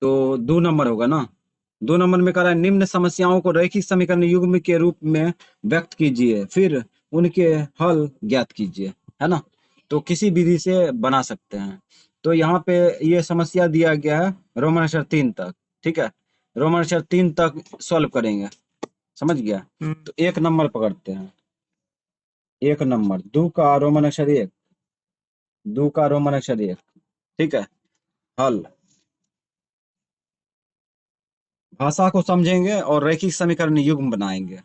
तो 2 नंबर होगा ना। 2 नंबर में कह रहा है निम्न समस्याओं को रैखिक समीकरण युग्म के रूप में व्यक्त कीजिए, फिर उनके हल ज्ञात कीजिए, है ना। तो किसी विधि से बना सकते हैं। तो यहाँ पे ये समस्या दिया गया है रोमन अक्षर 3 तक, ठीक है। रोमन अक्षर 3 तक सॉल्व करेंगे, समझ गया। तो 1 नंबर पकड़ते हैं। 1 नंबर, 2 का रोमन अक्षर 1, 2 का रोमन अक्षर 1, ठीक है। हल, भाषा को समझेंगे और रैखिक समीकरण युग्म बनाएंगे।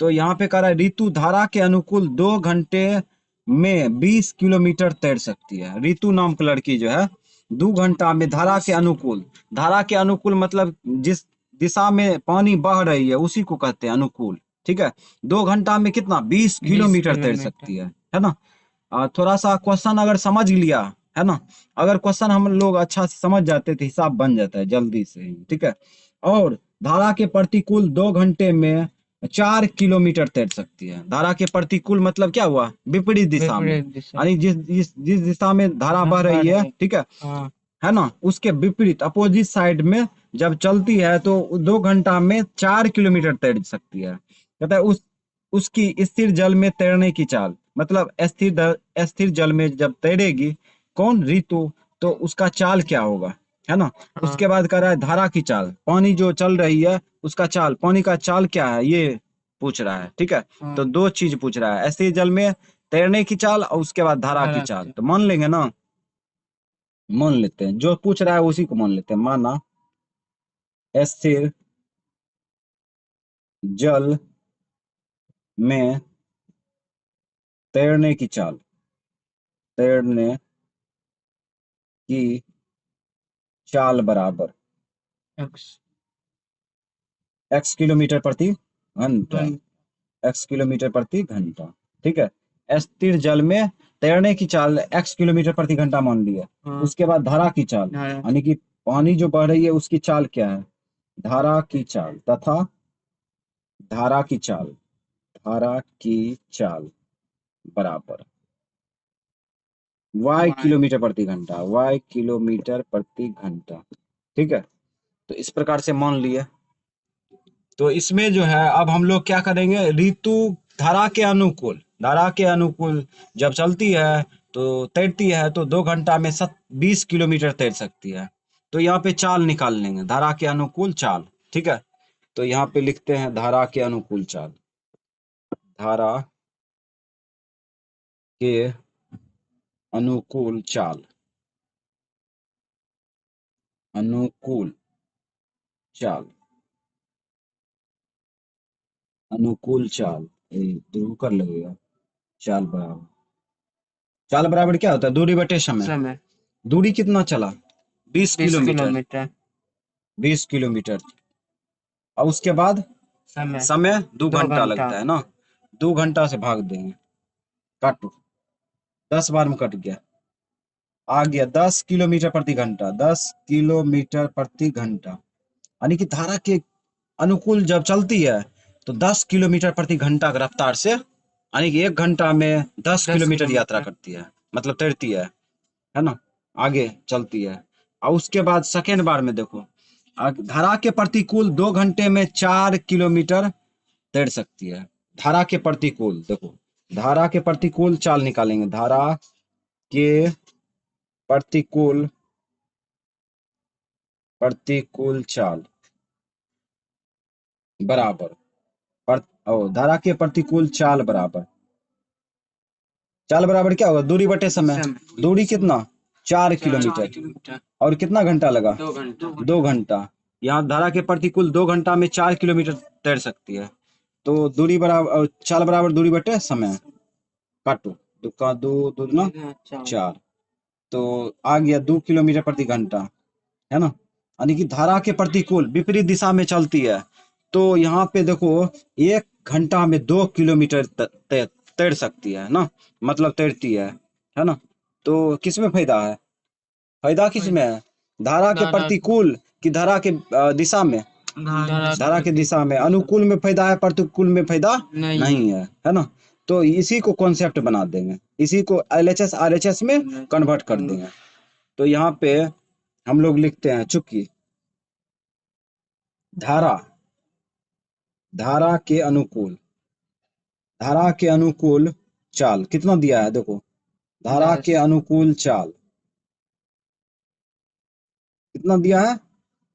तो यहाँ पे कह रहा है ऋतु धारा के अनुकूल 2 घंटे में 20 किलोमीटर तैर सकती है। ऋतु नाम की लड़की जो है 2 घंटा में धारा के अनुकूल, धारा के अनुकूल मतलब जिस दिशा में पानी बह रही है उसी को कहते हैं अनुकूल, ठीक है। 2 घंटा में कितना 20 किलोमीटर तैर सकती है ना। थोड़ा सा क्वेश्चन अगर समझ लिया, है ना, अगर क्वेश्चन हम लोग अच्छा से समझ जाते तो हिसाब बन जाता है जल्दी से ही, ठीक है। और धारा के प्रतिकूल 2 घंटे में 4 किलोमीटर तैर सकती है। धारा के प्रतिकूल मतलब क्या हुआ, विपरीत दिशा में, यानी जिस दिशा में धारा बह रही है, ठीक है ना, उसके विपरीत अपोजिट साइड में जब चलती है तो 2 घंटा में 4 किलोमीटर तैर सकती है। कहता है उसकी स्थिर जल में तैरने की चाल, मतलब स्थिर जल में जब तैरेगी कौन, ऋतु, तो उसका चाल क्या होगा, है ना। उसके बाद कह रहा है धारा की चाल, पानी जो चल रही है उसका चाल, पानी का चाल क्या है ये पूछ रहा है, ठीक है। तो 2 चीज पूछ रहा है, स्थिर जल में तैरने की चाल और उसके बाद धारा की चाल। तो मान लेंगे ना, मान लेते हैं जो पूछ रहा है उसी को मान लेते हैं। माना स्थिर जल में तैरने की चाल, तैरने की चाल बराबर x किलोमीटर प्रति घंटा, x किलोमीटर प्रति घंटा, ठीक है। स्थिर जल में तैरने की चाल x किलोमीटर प्रति घंटा मान लिया। उसके बाद धारा की चाल, यानी कि पानी जो बह रही है उसकी चाल क्या है, धारा की चाल, तथा धारा की चाल, धारा की चाल बराबर y किलोमीटर प्रति घंटा, y किलोमीटर प्रति घंटा, ठीक है। तो इस प्रकार से मान लिए। तो इसमें जो है अब हम लोग क्या करेंगे, ऋतु धारा के अनुकूल, धारा के अनुकूल जब चलती है तो तैरती है तो 2 घंटा में 20 किलोमीटर तैर सकती है। तो यहाँ पे चाल निकाल लेंगे, धारा के अनुकूल चाल, ठीक है। तो यहाँ पे लिखते हैं धारा के अनुकूल चाल, धारा के अनुकूल चाल, अनुकूल चाल, अनुकूल चाल, ध्रुव कर लगेगा, चाल बराबर, चाल बराबर क्या होता है, दूरी बटे समय। दूरी कितना चला, 20 किलोमीटर, 20 किलोमीटर। और उसके बाद समय 2 घंटा लगता है ना, 2 घंटा से भाग देंगे, काटो, 10 बार में कट गया, आ गया 10 किलोमीटर प्रति घंटा, 10 किलोमीटर प्रति घंटा। यानी कि धारा के अनुकूल जब चलती है तो 10 किलोमीटर प्रति घंटा की रफ्तार से, यानी कि 1 घंटा में 10 किलोमीटर यात्रा करती है, मतलब तैरती है ना, आगे चलती है। और उसके बाद सेकेंड बार में देखो, धारा के प्रतिकूल 2 घंटे में 4 किलोमीटर तैर सकती है। धारा के प्रतिकूल देखो, धारा के प्रतिकूल चाल निकालेंगे, धारा के प्रतिकूल, प्रतिकूल चाल बराबर धारा के प्रतिकूल चाल बराबर, चाल बराबर क्या होगा, दूरी बटे समय। दूरी कितना, 4 किलोमीटर, और कितना घंटा लगा, 2 घंटा। यहाँ धारा के प्रतिकूल 2 घंटा में 4 किलोमीटर तैर सकती है। तो दूरी बराबर, चाल बराबर दूरी बटे समय, काटो, दो का दो, दो ना 4, तो आ गया 2 किलोमीटर प्रति घंटा, है ना। यानी कि धारा के प्रतिकूल विपरीत दिशा में चलती है तो यहाँ पे देखो 1 घंटा में 2 किलोमीटर तैर सकती है ना, मतलब तैरती है ना। तो किस में फायदा है, फायदा किस में है, धारा के प्रतिकूल की धारा के दिशा में, धारा के दिशा में, अनुकूल में फायदा है, प्रतिकूल में फायदा नहीं है ना। तो इसी को कॉन्सेप्ट बना देंगे, इसी को LHS RHS में कन्वर्ट कर देंगे। तो यहाँ पे हम लोग लिखते हैं चूंकि धारा, धारा के अनुकूल, धारा के अनुकूल चाल कितना दिया है देखो, धारा के 10 अनुकूल चाल कितना दिया है,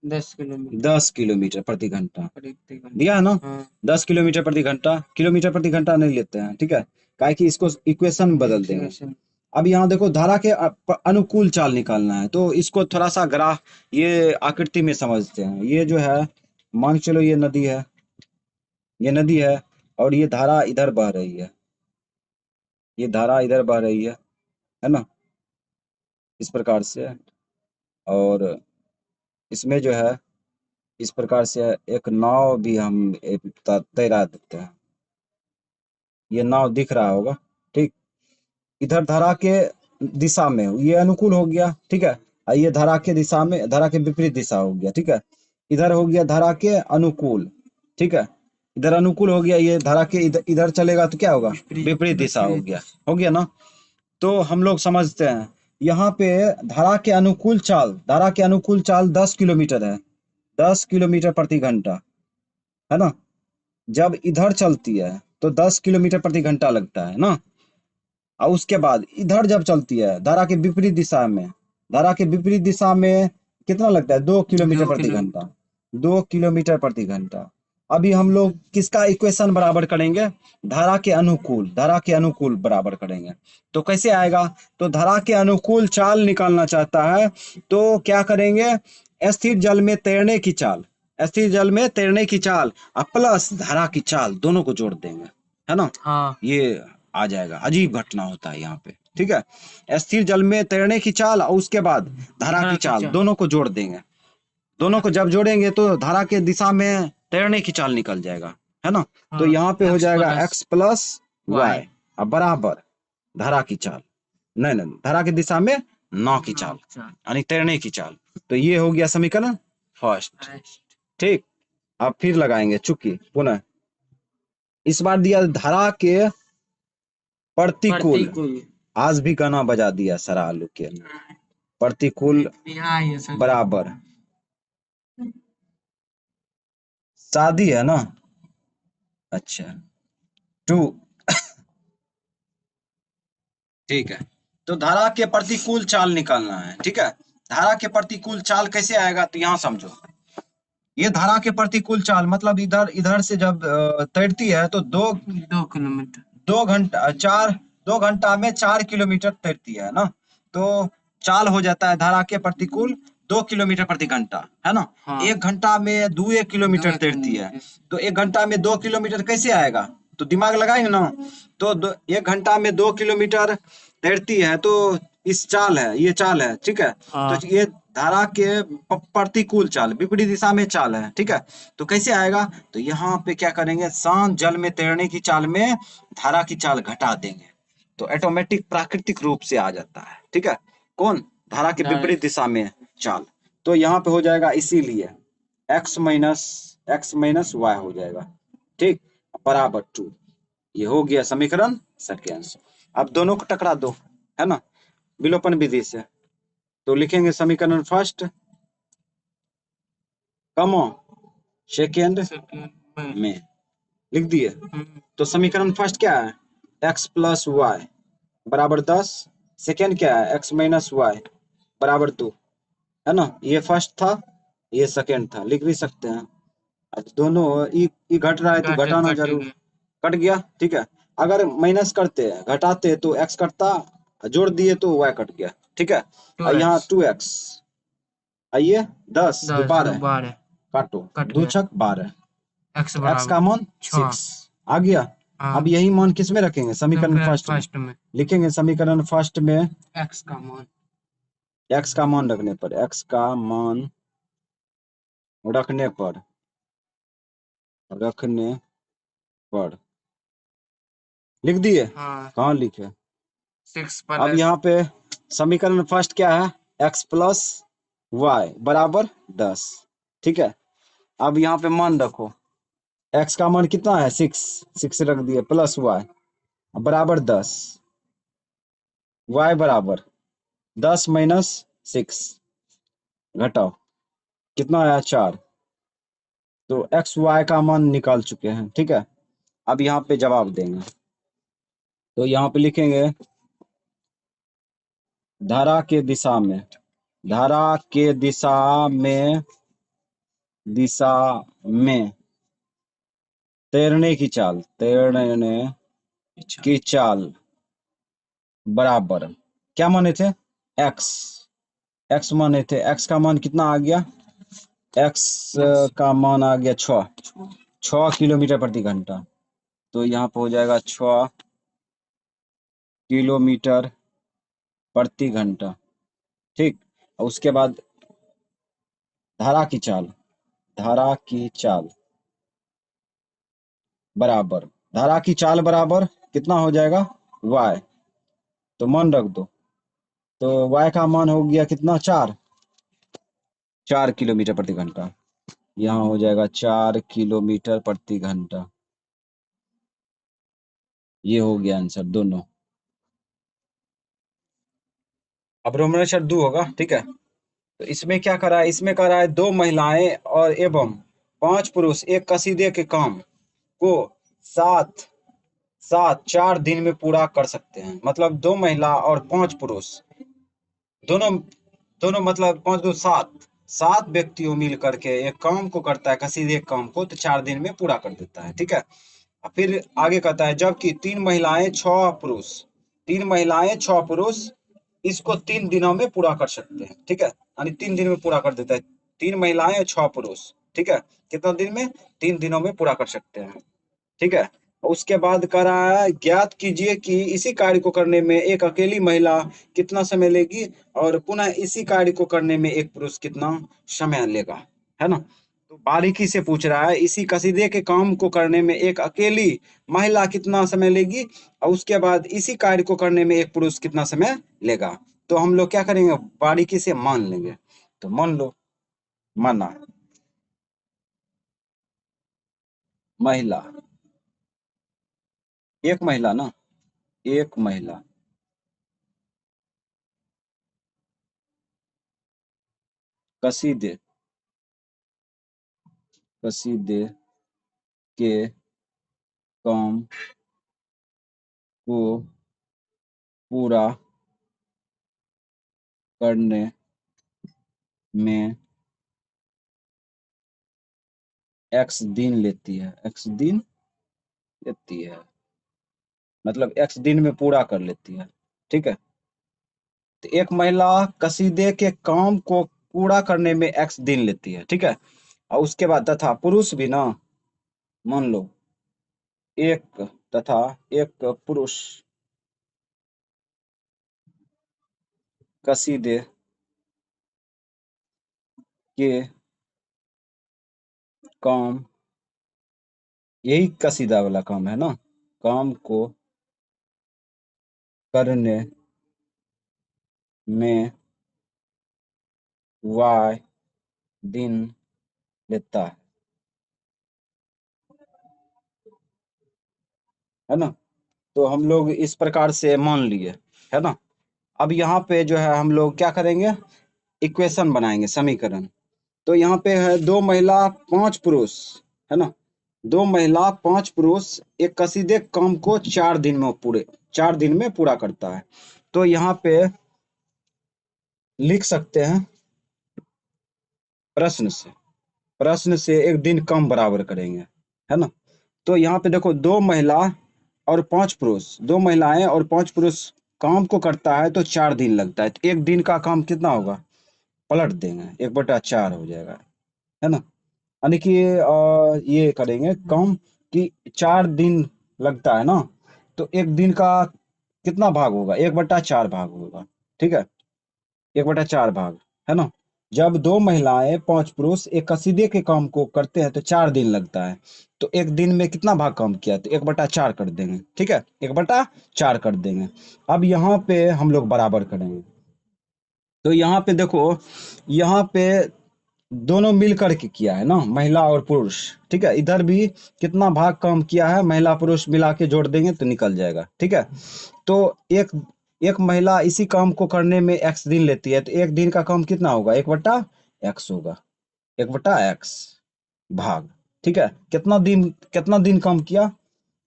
10 किलोमीटर 10 किलोमीटर प्रति घंटा प्रति घंटा। दिया है ना। हाँ 10 किलोमीटर प्रति घंटा, किलोमीटर प्रति घंटा नहीं लेते हैं, ठीक है, काहे कि इसको इक्वेशन में बदल देंगे। इक्वेशन। अब यहाँ देखो धारा के अनुकूल चाल निकालना है, तो इसको थोड़ा सा ग्राफ, ये आकृति में समझते हैं। ये जो है, मान के चलो ये नदी है, ये नदी है, और ये धारा इधर बह रही है, ये धारा इधर बह रही है ना, इस प्रकार से। और इसमें जो है, इस प्रकार से एक नाव भी हम तैरा देते हैं, ये नाव दिख रहा होगा, ठीक। इधर धारा के दिशा में ये अनुकूल हो गया, ठीक है, और ये धारा के दिशा में, धारा के विपरीत दिशा हो गया, ठीक है। इधर हो गया धारा के अनुकूल, ठीक है, इधर अनुकूल हो गया, ये धारा के इधर इधर चलेगा तो क्या होगा, विपरीत दिशा हो गया ना। तो हम लोग समझते हैं यहाँ पे धारा के अनुकूल चाल, धारा के अनुकूल चाल 10 किलोमीटर है, 10 किलोमीटर प्रति घंटा, है ना। जब इधर चलती है तो 10 किलोमीटर प्रति घंटा लगता है ना। और उसके बाद इधर जब चलती है धारा के विपरीत दिशा में, धारा के विपरीत दिशा में कितना लगता है, 2 किलोमीटर 2 प्रति किलोमीटर। घंटा, 2 किलोमीटर प्रति घंटा। अभी हम लोग किसका इक्वेशन बराबर करेंगे, धारा के अनुकूल, धारा के अनुकूल बराबर करेंगे। तो कैसे आएगा, तो धारा के अनुकूल चाल निकालना चाहता है, तो क्या करेंगे, स्थिर जल में तैरने की चाल, स्थिर जल में तैरने की चाल और प्लस धारा की चाल दोनों को जोड़ देंगे, है ना। हाँ ये आ जाएगा, अजीब घटना होता है यहाँ पे, ठीक है। स्थिर जल में तैरने की चाल और उसके बाद धारा की चाल दोनों को जोड़ देंगे, दोनों को जब जोड़ेंगे तो धारा के दिशा में तैरने की चाल निकल जाएगा, है ना। तो हाँ यहाँ पे हो x जाएगा plus x plus y। Y और बराबर धारा की चाल, नहीं नहीं, धारा की दिशा में नाव की चाल, यानी तैरने की चाल। तो ये हो गया समीकरण फर्स्ट, ठीक। अब फिर लगाएंगे चूंकि पुनः, इस बार दिया धारा के प्रतिकूल, प्रतिकूल। आज भी गाना बजा दिया सारा आलू के, प्रतिकूल हाँ ये सब बराबर, शादी है ना, अच्छा, टू, ठीक है। तो धारा के प्रतिकूल चाल निकालना है, ठीक है। धारा के प्रतिकूल चाल कैसे आएगा, तो यहाँ समझो, ये धारा के प्रतिकूल चाल मतलब इधर इधर से जब तैरती है तो 2 किलोमीटर। 2 घंटा 2 घंटा में 4 किलोमीटर तैरती है ना। तो चाल हो जाता है धारा के प्रतिकूल 2 किलोमीटर प्रति घंटा, है ना। हाँ 1 घंटा में 2 किलोमीटर तैरती है, तो 1 घंटा में 2 किलोमीटर कैसे आएगा, तो दिमाग लगाएंगे ना। तो 1 घंटा में 2 किलोमीटर तैरती है, तो इस चाल है, ये चाल है, ठीक है। हाँ तो ये धारा के प्रतिकूल चाल, विपरीत दिशा में चाल है, ठीक है। तो कैसे आएगा, तो यहाँ पे क्या करेंगे, शांत जल में तैरने की चाल में धारा की चाल घटा देंगे, तो ऑटोमेटिक प्राकृतिक रूप से आ जाता है, ठीक है। कौन, धारा के विपरीत दिशा में चाल। तो यहाँ पे हो जाएगा इसीलिए x माइनस y हो जाएगा, ठीक, बराबर 2। ये हो गया समीकरण सेकेंड। अब दोनों को टकरा दो, है ना, विलोपन विधि से। तो लिखेंगे समीकरण फर्स्ट कमो सेकेंड में, लिख दिए। तो समीकरण फर्स्ट क्या है, x प्लस वाई बराबर 10, सेकेंड क्या है, x माइनस वाई बराबर 2, है ना। ये फर्स्ट था, ये सेकेंड था, लिख भी सकते हैं। अब दोनों ई घट रहा है तो घटाना जरूर, कट गया, ठीक है। अगर माइनस करते हैं घटाते तो x कटता, जोड़ दिए तो y कट गया, ठीक है। और यहाँ 2x, आइए 10 दो 12 काटो, दो छक 12, x का मान 6 आ गया। अब यही मान किस में रखेंगे, समीकरण फर्स्ट में लिखेंगे, समीकरण फर्स्ट में x का मान, x का मान रखने पर, x का मान रखने पर, रखने पर लिख दिए, कहाँ लिखे, 6 अब यहाँ पे समीकरण फर्स्ट क्या है, x प्लस वाई बराबर 10, ठीक है। अब यहाँ पे मान रखो, x का मान कितना है, 6 रख दिए, प्लस वाई बराबर 10, y बराबर 10 माइनस 6, घटाओ कितना आया 4, तो एक्स वाई का मान निकाल चुके हैं, ठीक है। अब यहाँ पे जवाब देंगे, तो यहाँ पे लिखेंगे धारा के दिशा में, धारा के दिशा में तैरने की चाल, तैरने अच्छा। की चाल बराबर क्या माने थे, एक्स, एक्स माने थे, एक्स का मान कितना आ गया, एक्स यस। का मान आ गया 6 किलोमीटर प्रति घंटा। तो यहाँ पे हो जाएगा 6 किलोमीटर प्रति घंटा, ठीक। और उसके बाद धारा की चाल, धारा की चाल बराबर, धारा की चाल बराबर कितना हो जाएगा, y, तो मान रख दो। तो y का मान हो गया कितना, 4 किलोमीटर प्रति घंटा। यहाँ हो जाएगा 4 किलोमीटर प्रति घंटा। ये हो गया आंसर दोनों। अब रोमनेश्वर 2 होगा, ठीक है। तो इसमें क्या करा है, इसमें करा है 2 महिलाएं और एवं 5 पुरुष एक कसीदे के काम को साथ साथ 4 दिन में पूरा कर सकते हैं। मतलब 2 महिला और 5 पुरुष, दोनों दोनों मतलब 5 दो 7, 7 व्यक्तियों मिल करके एक काम को करता है, कसीदे के काम को, तो 4 दिन में पूरा कर देता है, ठीक है। फिर आगे कहता है जबकि 3 महिलाएं 6 पुरुष, 3 महिलाएं 6 पुरुष इसको 3 दिनों में पूरा कर सकते हैं, ठीक है। यानी 3 दिन में पूरा कर देता है, 3 महिलाएं 6 पुरुष, ठीक है। कितना दिन में, 3 दिनों में पूरा कर सकते हैं, ठीक है। उसके बाद कह रहा है ज्ञात कीजिए कि इसी कार्य को करने में एक अकेली महिला कितना समय लेगी और पुनः इसी कार्य को करने में एक पुरुष कितना समय लेगा, है ना। तो बारीकी से पूछ रहा है इसी कसीदे के काम को करने में एक अकेली महिला कितना समय लेगी और उसके बाद इसी कार्य को करने में एक पुरुष कितना समय लेगा। तो हम लोग क्या करेंगे, बारीकी से मान लेंगे। तो मान लो, माना महिला, एक महिला ना, एक महिला कसीदे, कसीदे के काम को पूरा करने में एक्स दिन लेती है, एक्स दिन लेती है, मतलब एक्स दिन में पूरा कर लेती है, ठीक है। तो एक महिला कसीदे के काम को पूरा करने में एक्स दिन लेती है, ठीक है। और उसके बाद तथा पुरुष भी ना, मान लो एक तथा एक पुरुष कसीदे के काम, यही कसीदा वाला काम है ना, काम को करने में वाई दिन लेता है ना। तो हम लोग इस प्रकार से मान लिए, है ना। अब यहाँ पे जो है हम लोग क्या करेंगे, इक्वेशन बनाएंगे, समीकरण। तो यहाँ पे है 2 महिला 5 पुरुष, है ना। 2 महिला 5 पुरुष एक कसीदे काम को 4 दिन में पूरे, 4 दिन में पूरा करता है। तो यहाँ पे लिख सकते हैं प्रश्न से, प्रश्न से एक दिन कम बराबर करेंगे, है ना। तो यहाँ पे देखो 2 महिला और 5 पुरुष, 2 महिलाएं और 5 पुरुष काम को करता है तो 4 दिन लगता है। तो एक दिन का काम कितना होगा, पलट देंगे, 1/4 हो जाएगा, है ना। यानी कि ये करेंगे कम कि 4 दिन लगता है ना, तो एक दिन का कितना भाग होगा, 1/4 भाग होगा, ठीक है। 1/4 भाग, है ना। जब 2 महिलाएं 5 पुरुष एक कसीदे के काम को करते हैं तो 4 दिन लगता है। तो एक दिन में कितना भाग काम किया, तो 1/4 कर देंगे, ठीक है, 1/4 कर देंगे। अब यहाँ पे हम लोग बराबर करेंगे। तो यहाँ पे देखो, यहाँ पे दोनों मिल करके किया है ना, महिला और पुरुष, ठीक है। इधर भी कितना भाग काम किया है, महिला पुरुष मिला के जोड़ देंगे तो निकल जाएगा, ठीक है। तो एक एक महिला इसी काम को करने में एक्स दिन लेती है, तो एक दिन का काम कितना होगा, 1/x होगा, 1/x, भाग, ठीक है। कितना दिन काम किया,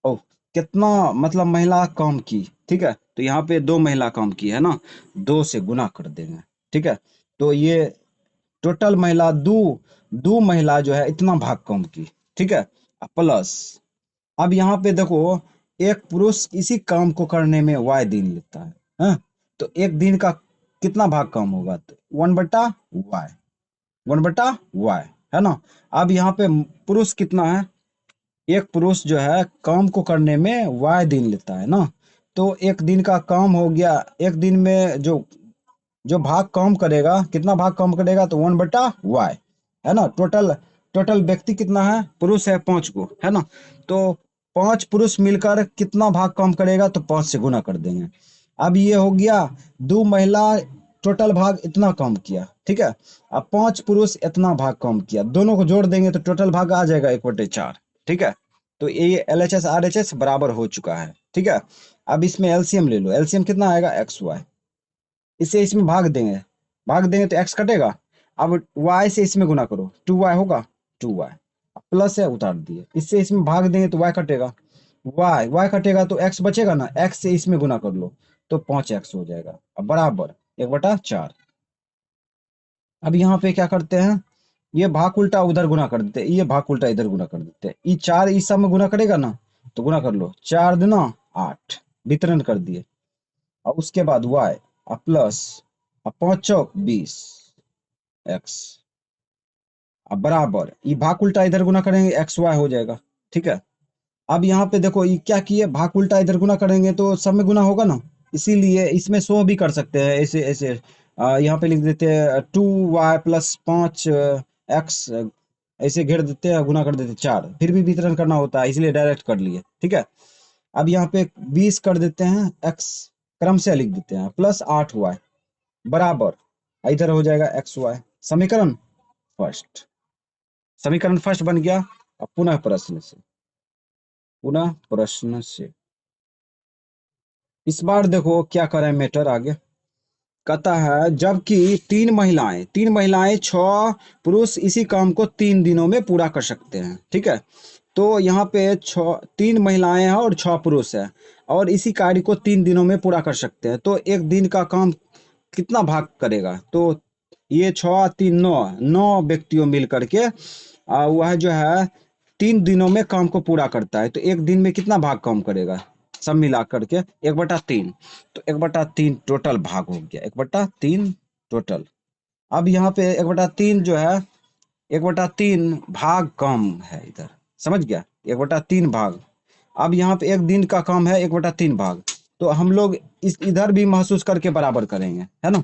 ओ कितना मतलब महिला काम की, ठीक है। तो यहाँ पे 2 महिला काम की है ना, 2 से गुना कर देंगे, ठीक है। तो ये टोटल महिला दो महिला जो है इतना भाग काम की, ठीक है। प्लस अब यहाँ पे देखो, एक पुरुष इसी काम को करने में वाई दिन लेता है, हाँ? तो एक दिन का कितना भाग काम होगा, तो 1/वाई, 1/वाई, है ना। अब यहाँ पे पुरुष कितना है, एक पुरुष जो है काम को करने में वाई दिन लेता है ना। तो एक दिन का काम हो गया, एक दिन में जो जो भाग काम करेगा, कितना भाग काम करेगा, तो 1/वाई, है ना। टोटल टोटल व्यक्ति कितना है, पुरुष है 5 गो, है ना। तो 5 पुरुष मिलकर कितना भाग काम करेगा, तो 5 से गुना कर देंगे। अब ये हो गया, 2 महिला टोटल भाग इतना काम किया, ठीक है। अब 5 पुरुष इतना भाग काम किया, दोनों को जोड़ देंगे तो टोटल भाग आ जाएगा 1/4, ठीक है। तो ये LHS RHS बराबर हो चुका है, ठीक है। अब इसमें एलसीएम ले लो, एलसीएम कितना आएगा, XY। इसे इसमें भाग देंगे तो x कटेगा। अब y से इसमें गुना करो, 2y होगा, 2y प्लस है, उतार दिए। इससे इसमें भाग देंगे तो y कटेगा, y कटेगा तो x बचेगा ना, x से इसमें गुना कर लो तो 5x हो जाएगा। अब बराबर 1/4। अब यहाँ पे क्या करते हैं, ये भाग उल्टा उधर गुना कर देते हैं, ये भाग उल्टा इधर गुना कर देते हैं। ये 4 इस सब में गुना करेगा ना, तो गुना कर लो, 4 दूना 8, वितरण कर दिए। और उसके बाद y प्लस 5 चौक 20 x, अब बराबर ये भाग उल्टा इधर गुना करेंगे XY हो जाएगा, ठीक है। अब यहाँ पे देखो ये क्या किए, भाग उल्टा इधर गुना करेंगे तो सब में गुना होगा ना, इसीलिए इसमें शो भी कर सकते हैं ऐसे ऐसे। यहाँ पे लिख देते हैं 2y प्लस 5x, ऐसे घेर देते हैं, गुना कर देते हैं 4, फिर भी वितरण करना होता है इसलिए डायरेक्ट कर लिए, ठीक है। अब यहाँ पे 20 कर देते हैं, x क्रम से लिख देते हैं, प्लस 8y बराबर, इधर हो जाएगा XY। समीकरण फर्स्ट, समीकरण फर्स्ट बन गया। अब पुनः प्रश्न से इस बार देखो क्या करें मैटर आगे। कहता है जबकि 3 महिलाएं 6 पुरुष इसी काम को 3 दिनों में पूरा कर सकते हैं, ठीक है। तो यहाँ पे 3 महिलाएं हैं और 6 पुरुष है, और इसी कार्य को 3 दिनों में पूरा कर सकते हैं। तो एक दिन का काम कितना भाग करेगा, तो ये 6 3 9 व्यक्तियों मिल करके वह जो है 3 दिनों में काम को पूरा करता है। तो एक दिन में कितना भाग काम करेगा, सब मिला करके 1/3। तो 1/3 टोटल भाग हो गया, 1/3 टोटल। अब यहाँ पे 1/3 जो है, 1/3 भाग कम है इधर, समझ गया, 1/3 भाग। अब यहाँ पे एक दिन का काम है 1/3 भाग, तो हम लोग इस इधर भी महसूस करके बराबर करेंगे, है ना।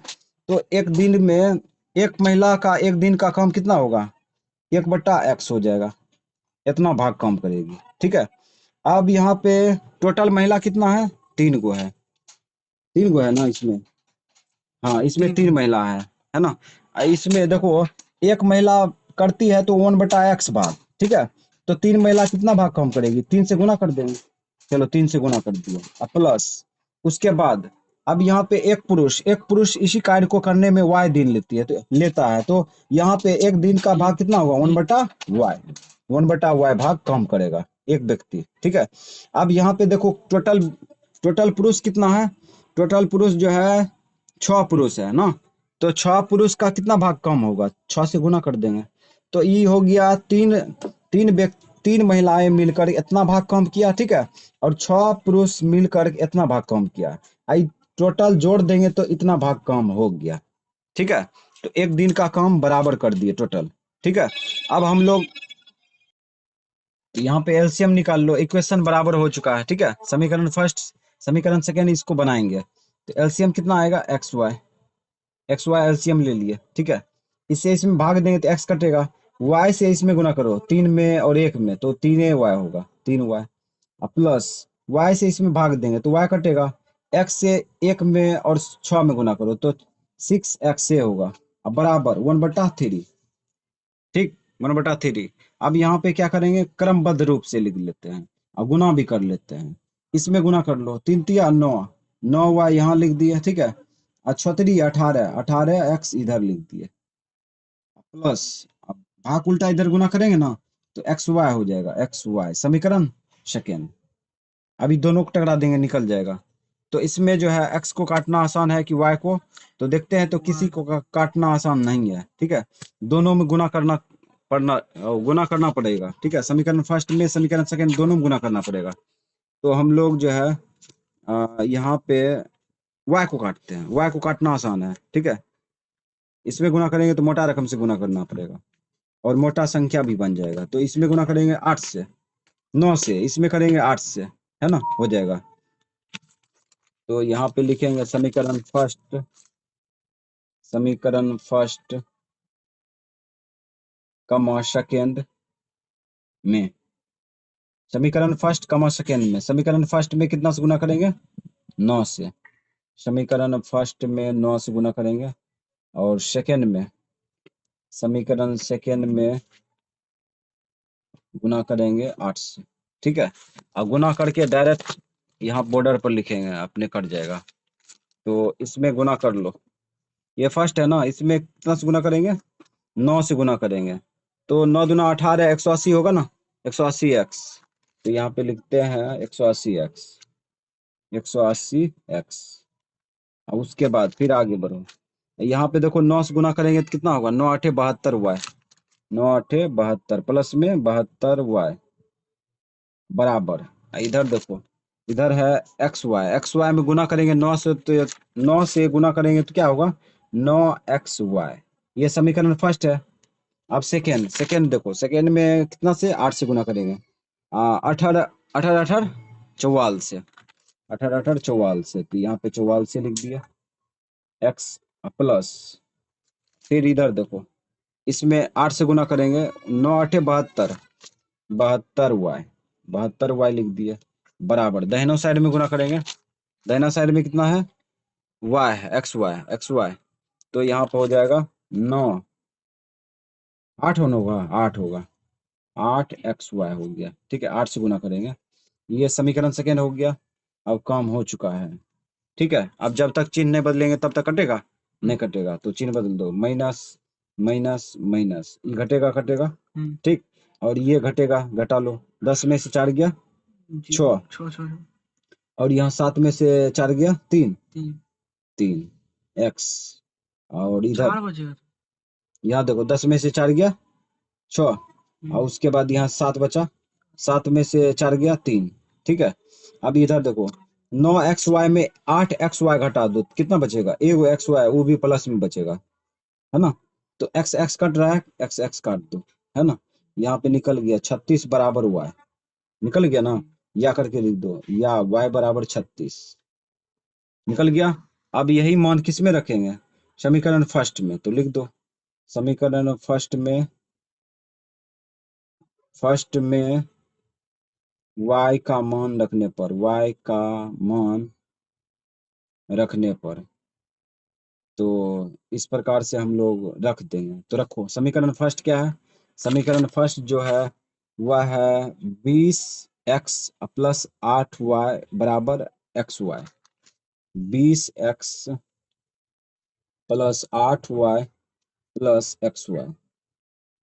तो एक दिन में एक महिला का एक दिन का काम कितना होगा, 1/x हो जाएगा, इतना भाग काम करेगी, ठीक है। अब यहाँ पे टोटल महिला कितना है, 3 गो है, 3 गो है ना इसमें, हाँ इसमें 3 महिला है ना। इसमें देखो एक महिला करती है तो 1/x भाग, ठीक है। तो 3 महिला कितना भाग काम करेगी, 3 से गुना कर देंगे, चलो 3 से गुना कर दिया। अब प्लस उसके बाद अब यहाँ पे एक पुरुष इसी कार्य को करने में y दिन लेता है, तो यहाँ पे एक दिन का भाग कितना होगा, 1/y, 1/y भाग काम करेगा एक व्यक्ति, ठीक है। अब यहाँ पे देखो टोटल टोटल पुरुष कितना है, टोटल पुरुष जो है 6 पुरुष है ना। तो 6 पुरुष का कितना भाग कम होगा, 6 से गुना कर देंगे। तो ये हो गया, 3 महिलाएं मिलकर इतना भाग कम किया, ठीक है। और 6 पुरुष मिलकर इतना भाग कम किया, आई टोटल जोड़ देंगे तो इतना भाग कम हो गया, ठीक है। तो एक दिन का काम बराबर कर दिए टोटल, ठीक है। अब हम लोग यहाँ पे एलसीएम निकाल लो, इक्वेशन बराबर हो चुका है, ठीक है। समीकरण फर्स्ट, समीकरण सेकेंड इसको बनाएंगे, तो एलसीएम कितना आएगा, एक्स वाई एलसीएम ले लिए, ठीक है। इससे इसमें भाग देंगे तो एक्स कटेगा, वाई से इसमें गुना करो, 3 में और 1 में तो 3y होगा, 3y। अब प्लस वाई से इसमें भाग देंगे तो y कटेगा, x से 1 में और 6 में गुना करो तो 6x से होगा। अब बराबर 1/3, ठीक, 1/3। अब यहाँ पे क्या करेंगे, क्रमबद्ध रूप से लिख लेते हैं और गुना भी कर लेते हैं। इसमें गुना कर लो, 3 तिया 9, 9y यहाँ लिख दिए, ठीक है। और 6 तिरी 18, 18x इधर लिख दिए, प्लस अब भाग उल्टा इधर गुना करेंगे ना तो एक्स वाई हो जाएगा, एक्स वाई समीकरण सेकेंड। अभी दोनों को टकरा देंगे, निकल जाएगा। तो इसमें जो है एक्स को काटना आसान है कि वाई को, तो देखते हैं तो किसी को काटना आसान नहीं है, ठीक है। दोनों में गुना करना गुना करना पड़ेगा, ठीक है। समीकरण फर्स्ट में समीकरण सेकंड दोनों में गुना करना पड़ेगा। तो हम लोग जो है यहाँ पे वाई को काटते हैं, वाई को काटना आसान है, ठीक है। इसमें गुना करेंगे तो मोटा रकम से गुना करना पड़ेगा और मोटा संख्या भी बन जाएगा। तो इसमें गुना करेंगे 8 से, 9 से, इसमें करेंगे 8 से, है ना, हो जाएगा। तो यहाँ पे लिखेंगे समीकरण फर्स्ट, समीकरण फर्स्ट कमा सेकेंड में, समीकरण फर्स्ट कमा सेकेंड में, समीकरण फर्स्ट में कितना से गुना करेंगे, 9 से। समीकरण फर्स्ट में 9 से गुना करेंगे और सेकेंड में, समीकरण सेकेंड में गुना करेंगे 8 से, ठीक है। अब गुना करके डायरेक्ट यहाँ बॉर्डर पर लिखेंगे, अपने कट जाएगा। तो इसमें गुना कर लो, ये फर्स्ट है ना, इसमें कितना से गुना करेंगे, 9 से गुना करेंगे। तो 9 दूना 18, 180 होगा ना, 180 एक्स। तो यहाँ पे लिखते हैं 180 एक्स, 180 एक्स। अब उसके बाद फिर आगे बढ़ो, यहाँ पे देखो 9 से गुना करेंगे तो कितना होगा, 9 8 72 वाई, 9 8 72 प्लस में 72 वाई बराबर, इधर देखो, इधर है एक्स वाई, एक्स वाई में गुना करेंगे 9 से, तो 9 से गुना करेंगे तो क्या होगा, 9 एक्स वाई। ये समीकरण फर्स्ट है। अब सेकेंड, सेकेंड देखो, सेकेंड में कितना से, 8 से गुना करेंगे, 18 18 18 44 से, 18 18 44 से, तो यहाँ पे 44 से लिख दिया एक्स प्लस, फिर इधर देखो, इसमें 8 से गुना करेंगे, 9 8 72, 72 वाई, 72 वाई लिख दिया बराबर, दाहिनों साइड में गुना करेंगे, दाहिना साइड में कितना है, वाई है, एक्स वाई, एक्स वाई। तो यहाँ पे हो जाएगा 9 8 होगा, 8 होगा, 8 एक्स वाई हो गया, ठीक है। 8 से गुना करेंगे, ये समीकरण सेकेंड हो गया। अब काम हो चुका है, ठीक है। अब जब तक चिन्ह नहीं बदलेंगे तब तक कटेगा नहीं, कटेगा तो चिन्ह बदल दो, माइनस माइनस माइनस, ये घटेगा घटेगा, ठीक। और ये घटेगा, घटा लो, 10 में से 4 गया 6, और यहाँ 7 में से 4 गया 3, 3 एक्स। और इधर यहाँ देखो 10 में से 4 गया 6, और उसके बाद यहाँ 7 बचा, 7 में से 4 गया 3, ठीक है। अब इधर देखो 9 एक्स वाई में 8 एक्स वाई घटा दो, कितना बचेगा, एगो एक्स वाई, वो भी प्लस में बचेगा, है ना। तो एक्स एक्स कट रहा है, एक्स एक्स काट दो, है ना। यहाँ पे निकल गया 36 बराबर वाई, निकल गया ना, या करके लिख दो, या वाई बराबर 36 निकल गया। अब यही मान किस में रखेंगे, समीकरण फर्स्ट में, तो लिख दो समीकरण फर्स्ट में y का मान रखने पर, y का मान रखने पर, तो इस प्रकार से हम लोग रख देंगे। तो रखो, समीकरण फर्स्ट क्या है, समीकरण फर्स्ट जो है वह है 20 एक्स प्लस 8 वाई बराबर x y, 20 x plus 8 y plus x y.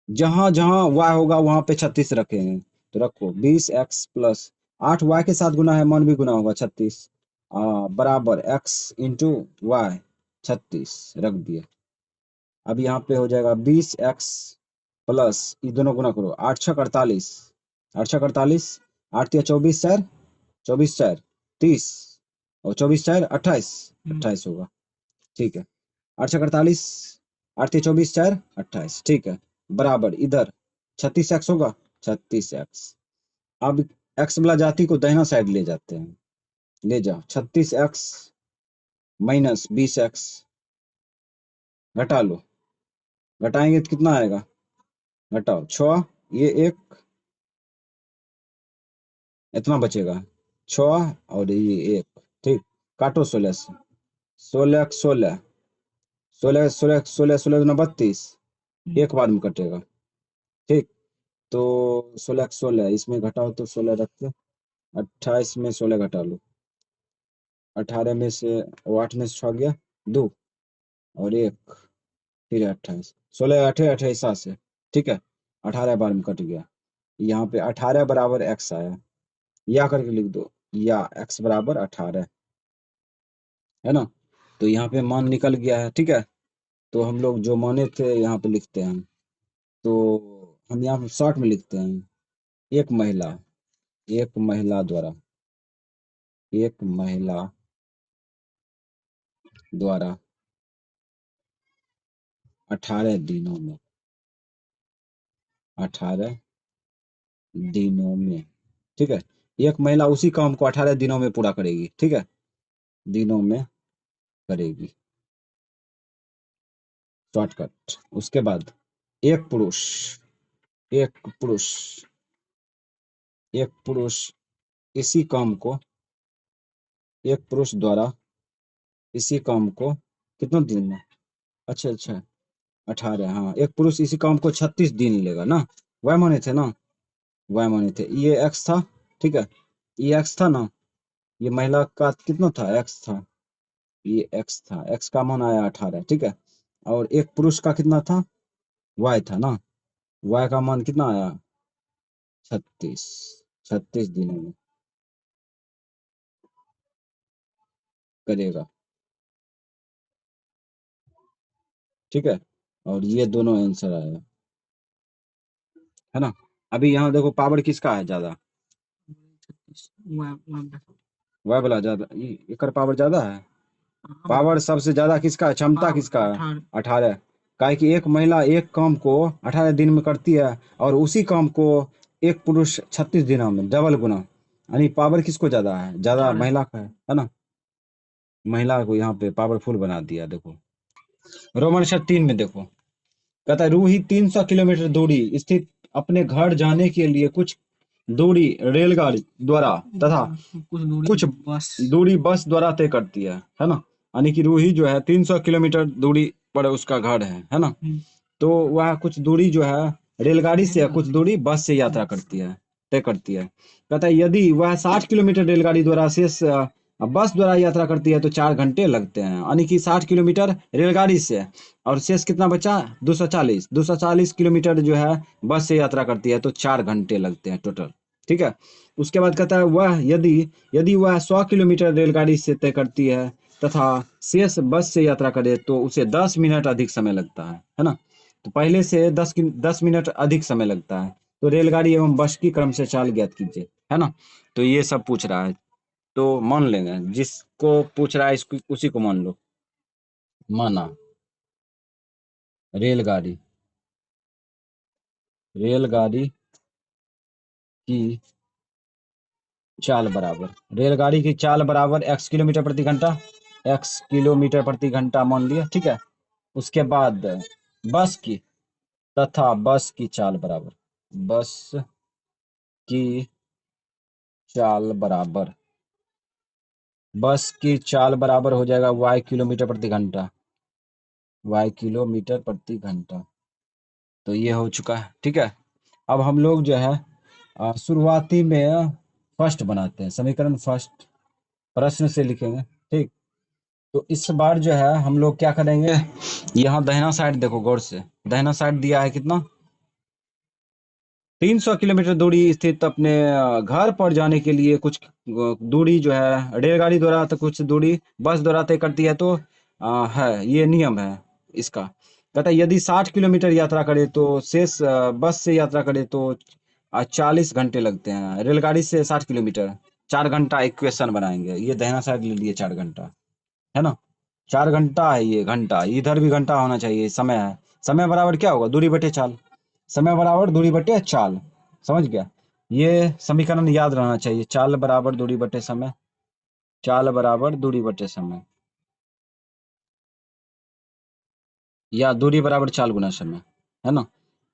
जहां जहां y होगा वहां पे 36 रखेंगे। तो रखो 20 एक्स प्लस 8 वाई के साथ गुना है, मान भी गुना होगा 36, बराबर एक्स इंटू वाई 36 रख दिया। अब यहाँ पे हो जाएगा 20 एक्स प्लस, ये दोनों गुना करो, 8 6 48, 8 6 48, 8 तिया 24 4, 24 4 30, और 24 4 28, 28 होगा, ठीक है। 8 6 48, 8 तिया 24 4 28, ठीक है, बराबर इधर 36 एक्स होगा, 36 एक्स। अब एक्स वाला जाति को दाहिना साइड ले जाते हैं, ले जाओ, 36 एक्स माइनस 20 एक्स, घटा लो, घटाएंगे तो कितना आएगा, घटाओ 6, ये एक, इतना बचेगा 6, और ये एक, ठीक। काटो 16 से, 16 16, 16 16 16 16 दूना 32, एक बार में कटेगा, ठीक। तो 16 16 इसमें घटाओ तो 16 रखते, 28 में 16 घटा लो, 18 में से, 8 में से 6 गया 2, और एक, फिर 28, 16 8 28 7 से, ठीक है, 18 बार में कट गया। यहाँ पे 18 बराबर x आया, या करके लिख दो, या x बराबर 18, है ना। तो यहाँ पे मान निकल गया है, ठीक है। तो हम लोग जो माने थे यहाँ पे लिखते हैं। तो हम यहाँ पे शॉर्ट में लिखते हैं, एक महिला एक महिला द्वारा एक महिला द्वारा 18 दिनों में 18 दिनों में, ठीक है। एक महिला उसी काम को 18 दिनों में पूरा करेगी, ठीक है, दिनों में करेगी, शॉर्टकट। उसके बाद एक पुरुष एक पुरुष एक पुरुष इसी काम को एक पुरुष द्वारा इसी काम को कितने दिन में, अच्छा अच्छा 18, हाँ, एक पुरुष इसी काम को 36 दिन लेगा ना, वह माने थे ना, वह माने थे। ये एक्स था, ठीक है, ये एक्स था ना, ये महिला का कितना था, एक्स था, ये एक्स था, एक्स का मान आया 18, ठीक है। और एक पुरुष का कितना था, वाई था ना, वाई का मान कितना आया, 36, 36 दिनों में करेगा, ठीक है। और ये दोनों आंसर आया, है ना। अभी यहाँ देखो पावर किसका है ज्यादा, वाई वाला ज्यादा, एकर पावर ज्यादा है। पावर सबसे ज्यादा किसका है, क्षमता किसका है, 18। काहे कि एक महिला एक काम को 18 दिन में करती है, और उसी काम को एक पुरुष 36 दिनों में, डबल गुना। यानी पावर किसको ज्यादा है, ज्यादा महिला का है ना। महिला को यहाँ पे पावरफुल बना दिया। देखो रोमन 3 में देखो, कहता है रूही 300 किलोमीटर दूरी स्थित अपने घर जाने के लिए कुछ दूरी रेलगाड़ी द्वारा तथा कुछ दूरी बस द्वारा तय करती है ना। यानी कि रूही जो है 300 किलोमीटर दूरी पर उसका घर है ना। तो वह कुछ दूरी जो है रेलगाड़ी से, कुछ दूरी बस से यात्रा करती है, तय करती है। कहता है यदि वह 60 किलोमीटर रेलगाड़ी द्वारा शेष बस द्वारा यात्रा करती है तो 4 घंटे लगते हैं। यानी कि 60 किलोमीटर रेलगाड़ी से, और शेष कितना बचा, 240 किलोमीटर जो है बस से यात्रा करती है तो 4 घंटे लगते हैं टोटल, ठीक है। उसके बाद कहता है वह यदि यदि वह 100 किलोमीटर रेलगाड़ी से तय करती है तथा शेष बस से यात्रा करे तो उसे 10 मिनट अधिक समय लगता है ना। तो पहले से 10 मिनट अधिक समय लगता है। तो रेलगाड़ी एवं बस की क्रम से चाल ज्ञात कीजिए, है ना। तो ये सब पूछ रहा है, तो मान लेंगे, जिसको पूछ रहा है इसको उसी को मान लो। माना रेलगाड़ी रेलगाड़ी की चाल बराबर, रेलगाड़ी की चाल बराबर x किलोमीटर प्रति घंटा, x किलोमीटर प्रति घंटा मान लिया, ठीक है। उसके बाद बस की तथा बस की चाल बराबर, बस की चाल बराबर, बस की चाल बराबर हो जाएगा y किलोमीटर प्रति घंटा, y किलोमीटर प्रति घंटा। तो ये हो चुका है, ठीक है। अब हम लोग जो है शुरुआती में फर्स्ट बनाते हैं, समीकरण फर्स्ट प्रश्न से लिखेंगे, ठीक। तो इस बार जो है हम लोग क्या करेंगे, यहाँ दाहिना साइड देखो गौर से, दाहिना साइड दिया है कितना, 300 किलोमीटर दूरी स्थित अपने घर पर जाने के लिए कुछ दूरी जो है रेलगाड़ी द्वारा तो कुछ दूरी बस द्वारा तय करती है। तो है ये नियम है इसका। कहता है यदि 60 किलोमीटर यात्रा करे तो शेष बस से यात्रा करे तो 40 घंटे लगते हैं। रेलगाड़ी से 60 किलोमीटर, 4 घंटा इक्वेशन बनाएंगे। ये दाहिना साइड ले लिए 4 घंटा, है ना। 4 घंटा है, ये घंटा, इधर भी घंटा होना चाहिए, समय है। समय बराबर क्या होगा, दूरी बटे चाल, समय बराबर दूरी बटे चाल, समझ गया। ये समीकरण याद रहना चाहिए, चाल बराबर दूरी बटे समय, चाल बराबर दूरी बटे समय, या दूरी बराबर चाल गुना समय, है ना।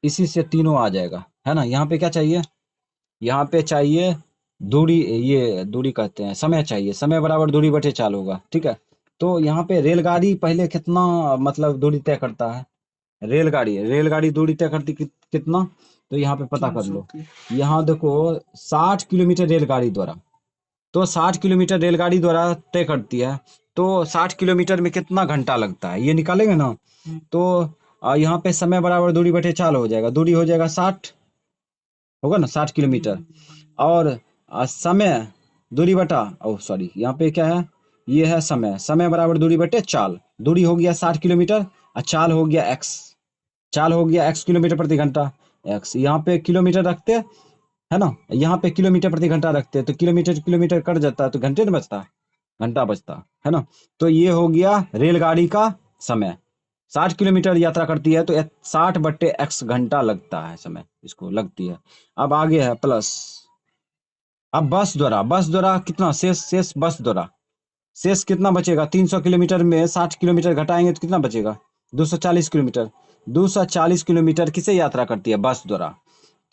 इसी से तीनों आ जाएगा, है ना। यहाँ पे क्या चाहिए, यहाँ पे चाहिए दूरी, ये दूरी कहते हैं, समय चाहिए, समय बराबर दूरी बटे चाल होगा, ठीक है। तो यहाँ पे रेलगाड़ी पहले कितना मतलब दूरी तय करता है, रेलगाड़ी दूरी तय करती कितना, तो यहाँ पे पता कर लो। यहाँ देखो 60 किलोमीटर रेलगाड़ी द्वारा, तो 60 किलोमीटर रेलगाड़ी द्वारा तय करती है। तो 60 किलोमीटर में कितना घंटा लगता है ये निकालेंगे ना। तो और यहाँ पे समय बराबर दूरी बटे चाल हो जाएगा, दूरी हो जाएगा 60, होगा ना 60 किलोमीटर। और समय दूरी बटा, ओ सॉरी यहाँ पे क्या है, ये है समय, समय बराबर दूरी बटे चाल, दूरी हो गया 60 किलोमीटर और चाल हो गया एक्स, चाल हो गया एक्स किलोमीटर प्रति घंटा। एक्स यहाँ पे किलोमीटर रखते है ना, यहाँ पे किलोमीटर प्रति घंटा रखते हैं, तो किलोमीटर किलोमीटर कट जाता है तो घंटे नहीं बचता, घंटा बचता है ना। तो ये हो गया रेलगाड़ी का समय, 60 किलोमीटर यात्रा करती है तो 60/x घंटा लगता है, समय इसको लगती है। अब आगे है प्लस, अब बस द्वारा कितना शेष बस द्वारा शेष कितना बचेगा, 300 किलोमीटर में 60 किलोमीटर घटाएंगे तो कितना बचेगा, 240 किलोमीटर। 240 किलोमीटर किसे यात्रा करती है, बस द्वारा।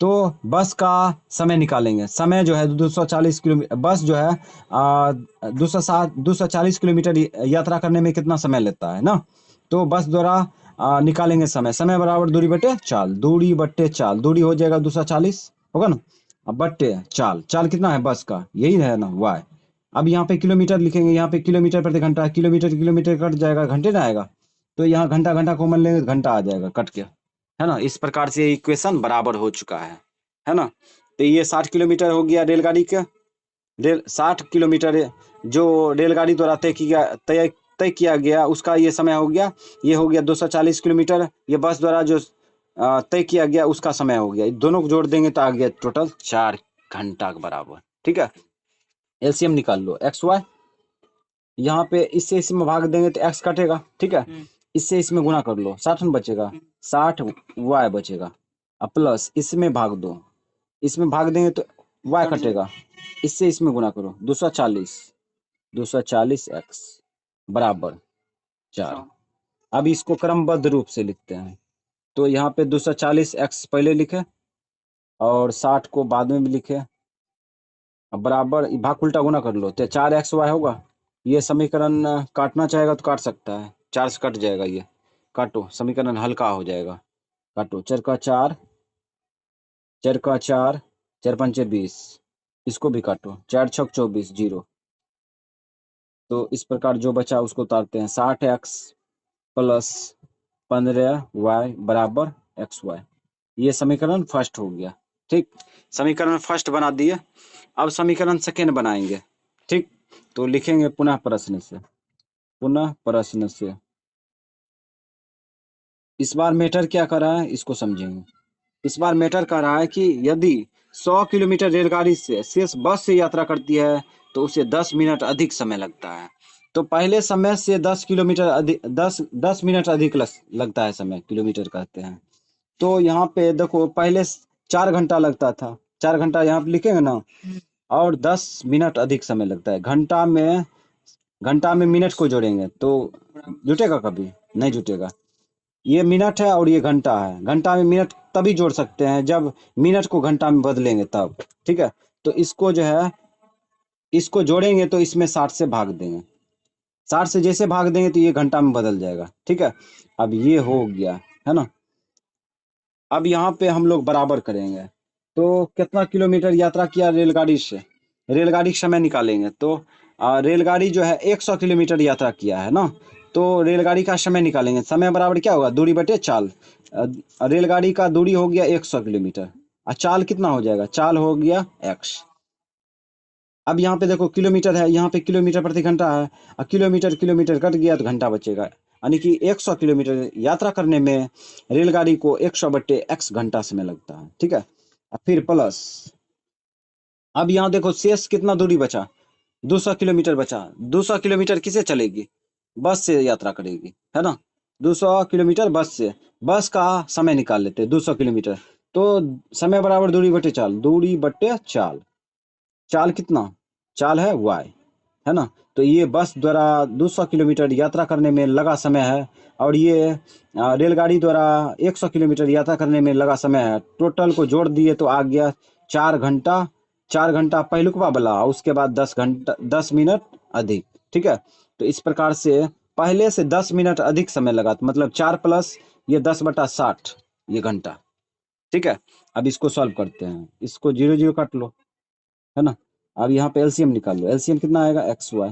तो बस का समय निकालेंगे, समय जो है 240 किलोमीटर, बस जो है 240 किलोमीटर यात्रा करने में कितना समय लेता है ना। तो बस द्वारा निकालेंगे समय, समय बराबर दूरी बटे चाल, दूरी बटे चाल, दूरी हो जाएगा 240 होगा ना, अब बट्टे चाल, चाल कितना है बस का, यही है ना वाई। अब यहाँ पे किलोमीटर लिखेंगे, यहाँ पे किलोमीटर प्रति घंटा, किलोमीटर किलोमीटर कट जाएगा, घंटे ना आएगा, तो यहाँ घंटा घंटा कॉमन लेंगे तो घंटा आ जाएगा कट के, है ना। इस प्रकार से इक्वेशन बराबर हो चुका है ना। तो ये 60 किलोमीटर हो गया रेलगाड़ी का, रेल 60 किलोमीटर जो रेलगाड़ी द्वारा तय किया गया उसका ये समय हो गया, ये हो गया 240 किलोमीटर, ये बस द्वारा जो तय किया गया उसका समय हो गया, दोनों को जोड़ देंगे तो आ गया टोटल 4 घंटा के बराबर। ठीक है, एलसीएम निकाल लो, एक्स वाई, यहाँ पे इससे इसमें भाग देंगे तो एक्स कटेगा, ठीक है, इससे इसमें गुना कर लो, 60 में बचेगा, 60 वाई बचेगा, अब प्लस इसमें भाग दो, इसमें भाग देंगे तो वाई कटेगा, इससे इसमें गुना करो, 240 बराबर 4। अब इसको क्रमबद्ध रूप से लिखते हैं, तो यहाँ पे 240x पहले लिखे और 60 को बाद में भी लिखे, अब बराबर भाग उल्टा गुना कर लो तो 4xy होगा। ये समीकरण काटना चाहेगा तो काट सकता है, 4 से कट जाएगा, ये काटो, समीकरण हल्का हो जाएगा, काटो, 4 का 4, 4 का 4, 4 पंचे 20, इसको भी काटो, 4 छक 24, 0। तो इस प्रकार जो बचा उसको उतारते हैं, 60x प्लस 15y बराबर xy, ये समीकरण फर्स्ट हो गया। ठीक, समीकरण फर्स्ट बना दिए, अब समीकरण सेकेंड बनाएंगे। ठीक, तो लिखेंगे पुनः प्रश्न से, पुनः प्रश्न से। इस बार मैटर क्या कर रहा है इसको समझेंगे। इस बार मैटर कर रहा है कि यदि 100 किलोमीटर रेलगाड़ी से शेष बस से यात्रा करती है तो उसे 10 मिनट अधिक समय लगता है। तो पहले समय से 10 किलोमीटर अधिक, 10 मिनट अधिक लगता है समय, किलोमीटर कहते हैं। तो यहाँ पे देखो पहले 4 घंटा लगता था, 4 घंटा यहाँ पे लिखेंगे ना, और 10 मिनट अधिक समय लगता है। घंटा में मिनट को जोड़ेंगे तो जुटेगा, कभी नहीं जुटेगा। ये मिनट है और ये घंटा है, घंटा में मिनट तभी जोड़ सकते हैं जब मिनट को घंटा में बदलेंगे तब। ठीक है, तो इसको जो है इसको जोड़ेंगे तो इसमें 60 से भाग देंगे, 60 से जैसे भाग देंगे तो ये घंटा में बदल जाएगा। ठीक है, अब ये हो गया, है ना। अब यहाँ पे हम लोग बराबर करेंगे, तो कितना किलोमीटर यात्रा किया रेलगाड़ी से, रेलगाड़ी का समय निकालेंगे। तो रेलगाड़ी जो है 100 किलोमीटर यात्रा किया है ना, तो रेलगाड़ी का समय निकालेंगे, समय बराबर क्या होगा, दूरी बटे चाल। रेलगाड़ी का दूरी हो गया 100 किलोमीटर और चाल कितना हो जाएगा, चाल हो गया x। अब यहाँ पे देखो किलोमीटर है, यहाँ पे किलोमीटर प्रति घंटा है, और किलोमीटर किलोमीटर कट गया तो घंटा बचेगा, यानी कि 100 किलोमीटर यात्रा करने में रेलगाड़ी को 100/x घंटा समय लगता है। ठीक है, और फिर प्लस, अब यहाँ देखो शेष कितना दूरी बचा, 200 किलोमीटर बचा, 200 किलोमीटर किसे चलेगी, बस से यात्रा करेगी, है ना। 200 किलोमीटर बस से, बस का समय निकाल लेते हैं 200 किलोमीटर, तो समय बराबर दूरी बटे चाल, दूरी बटे चाल, चाल कितना, चाल है y, है ना। तो ये बस द्वारा 200 किलोमीटर यात्रा करने में लगा समय है, और ये रेलगाड़ी द्वारा 100 किलोमीटर यात्रा करने में लगा समय है, टोटल को जोड़ दिए तो आ गया 4 घंटा। 4 घंटा पहलुकवा वाला, उसके बाद 10 घंटा, 10 मिनट अधिक। ठीक है, तो इस प्रकार से पहले से 10 मिनट अधिक समय लगा, तो मतलब 4 प्लस ये 10/60 ये घंटा। ठीक है, अब इसको सॉल्व करते हैं, इसको 0 0 काट लो, है ना। अब यहाँ पे एलसीएम निकाल लो, एलसीएम कितना आएगा, एक्स वाई,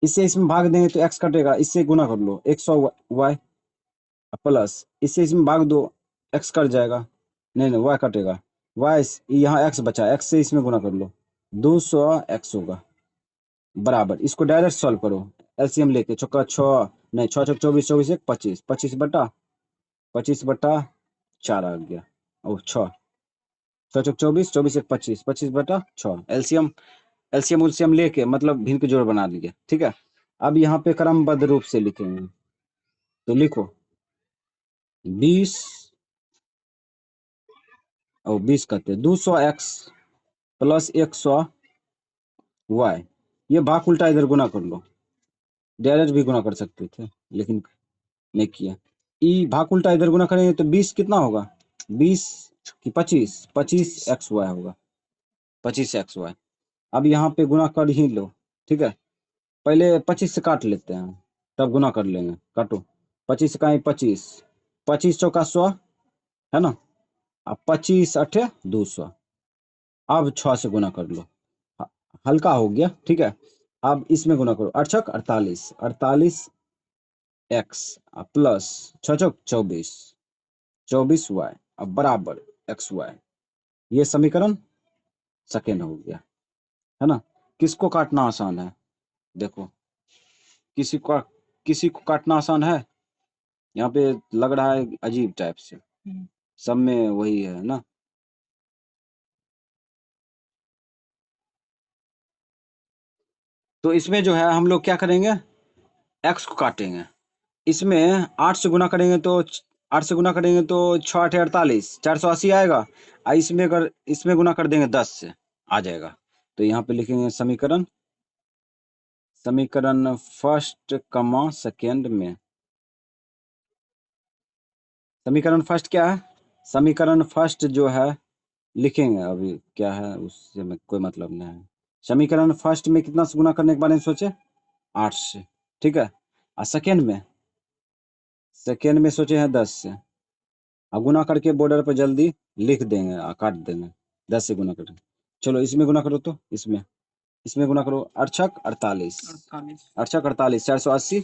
इससे इसमें भाग देंगे तो एक्स कटेगा, इससे गुना कर लो 100 वाई, प्लस इससे इसमें भाग दो, x कट जाएगा, नहीं नहीं y कटेगा, y यहाँ x बचा, x से इसमें गुना कर लो, 200x होगा बराबर, इसको डायरेक्ट सॉल्व करो, एलसीएम लेके, चौका 6 नहीं 6 चौक 24, 24 एक 25, 25/4 आ गया, और 6 6 चौक 24, 24 एक 25, 25/6 एलसीएम, एलसीएम उलसीएम लेके मतलब भिन्न के जोड़ बना लिए, ठीक है। अब यहाँ पे क्रमबद्ध रूप से लिखेंगे, तो लिखो 20 और 20 कहते 200x प्लस 100y, ये भाग उल्टा इधर गुना कर लो, डायरेक्ट भी गुना कर सकते थे लेकिन नहीं किया, ई भाग उल्टा इधर गुना करेंगे तो 20 कितना होगा, 20 की 25, 25xy होगा, 25xy। अब यहाँ पे गुना कर ही लो, ठीक है, पहले 25 से काट लेते हैं तब गुना कर लेंगे, काटो, 25 का 25, 25 चौका 100 है ना, अब 25 अठे 200, अब 6 से गुना कर लो, हल्का हो गया, ठीक है। अब इसमें गुना करो, 8 छक 48, 48 x प्लस 6 चौक 24, 24y, अब बराबर xy, ये समीकरण सेकेंड हो गया, है ना। किसको काटना आसान है, देखो किसी को काटना आसान है, यहाँ पे लग रहा है अजीब टाइप से, सब में वही है ना। तो इसमें जो है हम लोग क्या करेंगे, x को काटेंगे, इसमें 8 से गुना करेंगे तो 8 से गुना करेंगे तो 6 8 48, 480 आएगा, और इसमें अगर इसमें गुना कर देंगे 10 से आ जाएगा, तो यहाँ पे लिखेंगे समीकरण, समीकरण फर्स्ट कमा सेकेंड में, समीकरण फर्स्ट क्या है, समीकरण फर्स्ट जो है लिखेंगे, अभी क्या है उससे में कोई मतलब नहीं है, समीकरण फर्स्ट में कितना से गुना करने के बारे में सोचे, 8 से, ठीक है, और सेकेंड में सोचे हैं 10 से, अब गुना करके बॉर्डर पर जल्दी लिख देंगे और काट देंगे, 10 से गुना करें, चलो इसमें गुना करो, तो इसमें गुना करो, 8 छक 48, 8 छक 48, 480,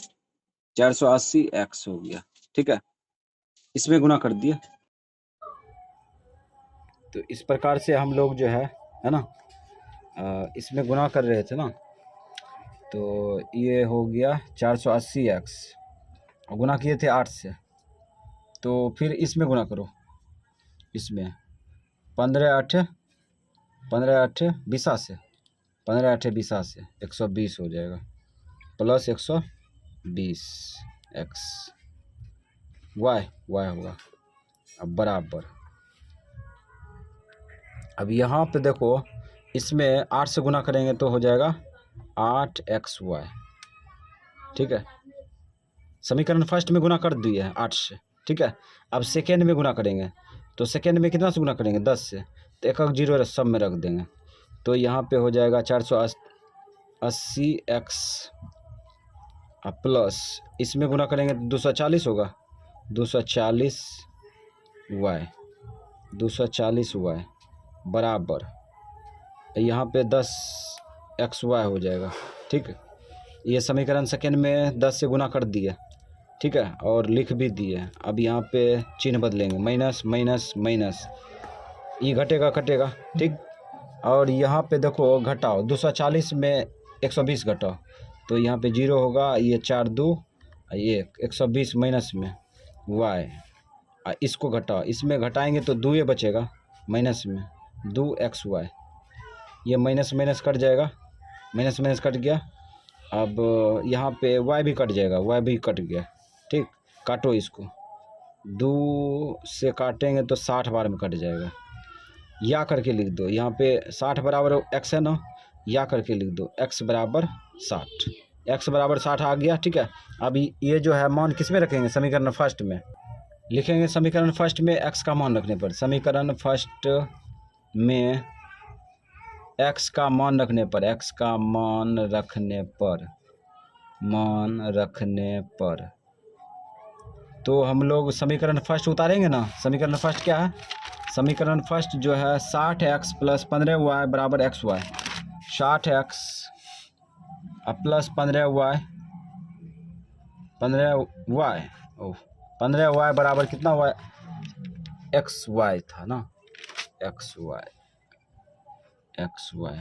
480 x हो गया, ठीक है, इसमें गुना कर दिया। तो इस प्रकार से हम लोग जो है ना, इसमें गुना कर रहे थे ना, तो ये हो गया 480x, और गुना किए थे 8 से, तो फिर इसमें गुना करो, इसमें 15 8 20 से, 15 8 20 से 120 हो जाएगा, प्लस 120 x y होगा, अब बराबर, अब यहाँ पे देखो इसमें 8 से गुना करेंगे तो हो जाएगा 8xy, ठीक है, समीकरण फर्स्ट में गुना कर दिए 8 से, ठीक है। अब सेकेंड में गुना करेंगे, तो सेकेंड में कितना से गुना करेंगे, 10 से, तो एक जीरो सब में रख देंगे, तो यहाँ पे हो जाएगा 480x प्लस इसमें गुना करेंगे तो 240 होगा, 240y बराबर, यहाँ पे 10xy हो जाएगा, ठीक है। ये समीकरण सेकेंड में 10 से गुना कर दिए, ठीक है, और लिख भी दिए। अब यहाँ पे चिन्ह बदलेंगे, माइनस माइनस माइनस, ये घटेगा कटेगा, ठीक, और यहाँ पे देखो घटाओ, 240 में 120 घटाओ, तो यहाँ पे 0 होगा, ये 4 2 1, 120 माइनस में y, इसको घटाओ, इसमें घटाएंगे तो 2 बचेगा, माइनस में 2xy, ये माइनस माइनस कट जाएगा, माइनस माइनस कट गया, अब यहाँ पे y भी कट जाएगा, y भी कट गया, ठीक, काटो इसको, 2 से काटेंगे तो 60 बार में कट जाएगा, या करके लिख दो, यहाँ पे 60 बराबर x है ना, या करके लिख दो, x बराबर 60, x बराबर 60 आ गया, ठीक है। अब ये जो है मान किस में रखेंगे, समीकरण फर्स्ट में लिखेंगे, समीकरण फर्स्ट में x का मान रखने पर, समीकरण फर्स्ट में x का मान रखने पर, x का मान रखने पर तो हम लोग समीकरण फर्स्ट उतारेंगे ना, समीकरण फर्स्ट क्या है, समीकरण फर्स्ट जो है 60x प्लस 15y बराबर xy, 60x plus 15y 15y बराबर कितना y, एक्स वाई था ना, एक्स वाई।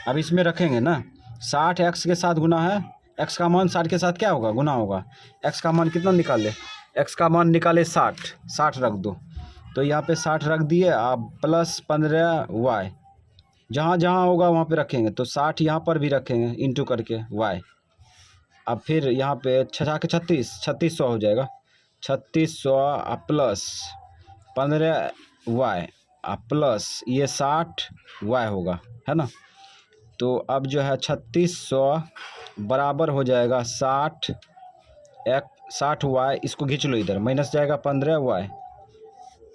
अब इसमें रखेंगे ना 60 एक्स के साथ गुना है, एक्स का मान 60 के साथ क्या होगा, गुना होगा। एक्स का मान कितना निकाले, एक्स का मान निकाले 60 रख दो, तो यहाँ पे 60 रख दिए। अब प्लस 15y, जहाँ जहाँ होगा वहाँ पे रखेंगे, तो 60 यहाँ पर भी रखेंगे इंटू करके y। अब फिर यहाँ पे 6 के 3600 हो जाएगा, 3600 प्लस 15y प्लस ये 60y होगा, है ना। तो अब जो है 3600 बराबर हो जाएगा 60y, इसको खींच लो इधर, माइनस जाएगा 15y।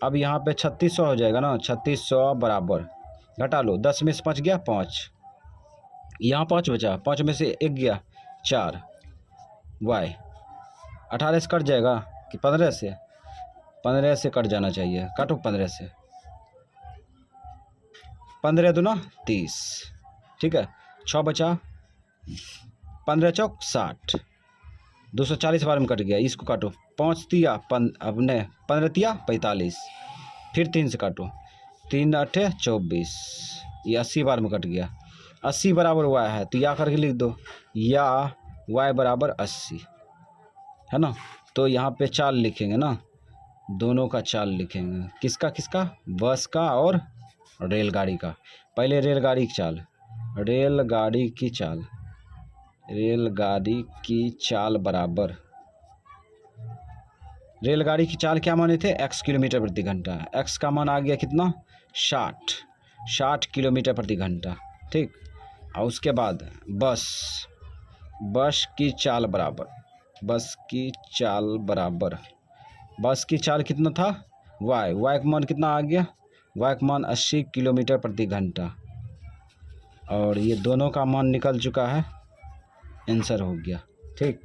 अब यहाँ पे 3600 हो जाएगा ना, 3600 बराबर, घटा लो, 10 में से 5 गया 5, यहाँ 5 बचा, 5 में से 1 गया 4, y 18 से कट जाएगा कि 15 से, 15 से कट जाना चाहिए, काटो 15 से, 15 दूना 30, ठीक है। 6 बचा, 15 चौक 60, 240 बार में कट गया, इसको काटो, 5 तिया अपने 15 तिया 45, फिर 3 से काटो, 3 8 24, ये 80 बार में कट गया। 80 बराबर y है, तो या करके लिख दो, या y बराबर 80, है ना। तो यहाँ पे चाल लिखेंगे ना, दोनों का चाल लिखेंगे, किसका किसका, बस का और रेलगाड़ी का। पहले रेलगाड़ी की चाल, रेलगाड़ी की चाल, रेलगाड़ी की चाल बराबर, रेलगाड़ी की चाल क्या माने थे, x किलोमीटर प्रति घंटा, x का मान आ गया कितना 60 किलोमीटर प्रति घंटा, ठीक। और उसके बाद बस की चाल बराबर, बस की चाल बराबर, बस की चाल कितना था y का मान कितना आ गया, y का मान 80 किलोमीटर प्रति घंटा, और ये दोनों का मान निकल चुका है, आंसर हो गया, ठीक।